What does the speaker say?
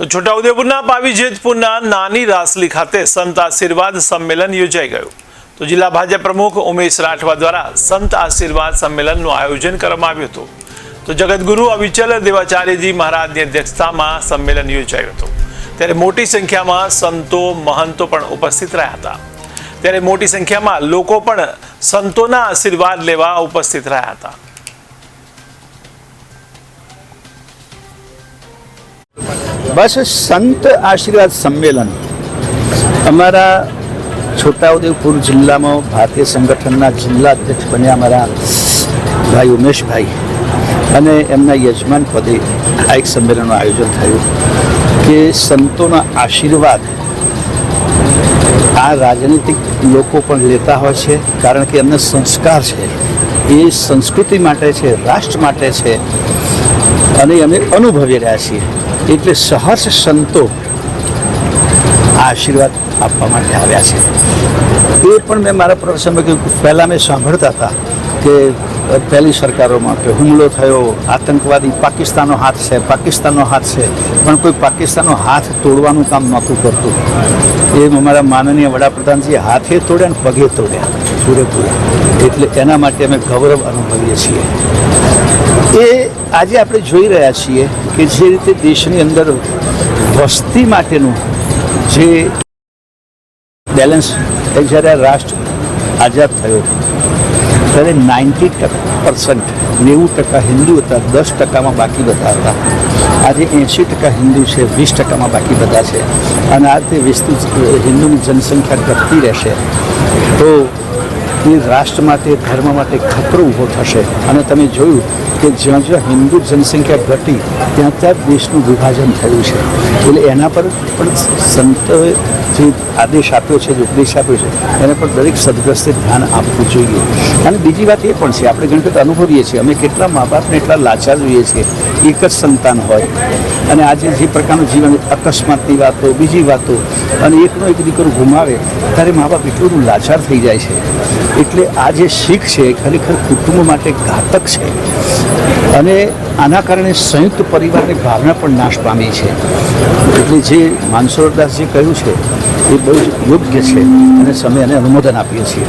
તો છોટાઉદેપુરના પાવી જેતપુરના નાની રાસલી ખાતે સંત આશીર્વાદ સંમેલન યોજાઈ ગયું। તો જિલ્લા ભાજપ પ્રમુખ ઉમેશ રાઠવા દ્વારા સંત આશીર્વાદ સંમેલનનું આયોજન કરવામાં આવ્યું હતું। તો જગતગુરુ અવિચલ દેવાચાર્યજી મહારાજની અધ્યક્ષતામાં સંમેલન યોજાયું હતું। ત્યારે મોટી સંખ્યામાં સંતો મહંતો પણ ઉપસ્થિત રહ્યા હતા। ત્યારે મોટી સંખ્યામાં લોકો પણ સંતોના આશીર્વાદ લેવા ઉપસ્થિત રહ્યા હતા। बस संत आशीर्वाद सम्मेलन अमरा छोटाउदेपुर जिला में भारतीय संगठन जिला अध्यक्ष बने अमरा भाई उमेश भाई अने एमना यजमान पदे आ एक सम्मेलन आयोजन थयुं कि संतों आशीर्वाद आ राजनीतिक लोग पण लेता होय छे, कारण के एमने संस्कार छे, ए संस्कृति माटे छे, राष्ट्र माटे छे अने अमे अनुभवी रह्या छीए। એટલે સહર્ષ સંતો આશીર્વાદ આપવા માટે આવ્યા છે। એ પણ મેં મારા પ્રસંગમાં કહ્યું, પહેલાં મેં સાંભળતા હતા કે પહેલી સરકારોમાં કે હુમલો થયો, આતંકવાદી પાકિસ્તાનનો હાથ છે, પણ કોઈ પાકિસ્તાનનો હાથ તોડવાનું કામ નહોતું કરતું। એ અમારા માનનીય વડાપ્રધાનજી હાથે તોડ્યા અને પગે તોડ્યા પૂરેપૂરા, એટલે એના માટે અમે ગૌરવ અનુભવીએ છીએ। એ આજે આપણે જોઈ રહ્યા છીએ કે જે રીતે દેશની અંદર વસ્તી માટેનું જે બેલેન્સ જ્યારે રાષ્ટ્ર આઝાદ થયો ત્યારે 90% 90% હિન્દુ હતા, 10%માં બાકી બધા હતા। આજે 80% હિન્દુ છે, 20%માં બાકી બધા છે, અને આ તે વિસ્તૃત હિન્દુની જનસંખ્યા ઘટતી રહેશે તો એ રાષ્ટ્ર માટે, ધર્મ માટે ખતરો ઊભો થશે। અને તમે જોયું કે જ્યાં જ્યાં હિન્દુ જનસંખ્યા ઘટી ત્યાં ત્યાં દેશનું વિભાજન થયું છે। એટલે એના પર પણ સંતોએ જે આદેશ આપ્યો છે, જે ઉપદેશ આપ્યો છે, એના પર દરેક સદગ્રસ્તે ધ્યાન આપવું જોઈએ। અને બીજી વાત એ પણ છે, આપણે ઘણી વખત અનુભવીએ છીએ, અમે કેટલા મા બાપને એટલા લાચાર જોઈએ છીએ, એક જ સંતાન હોય અને આજે જે પ્રકારનું જીવન, અકસ્માતની વાતો, બીજી વાતો, અને એકનો એક દીકરો ગુમાવે ત્યારે મા બાપ એટલું બધું લાચાર થઈ જાય છે। એટલે આ જે શીખ છે એ ખરેખર કુટુંબ માટે ઘાતક છે, અને આના કારણે સંયુક્ત પરિવારની ભાવના પણ નાશ પામી છે। એટલે જે માનસરોવરદાસજી કહ્યું છે એ બહુ જ યોગ્ય છે અને અમે એને અનુમોદન આપીએ છીએ।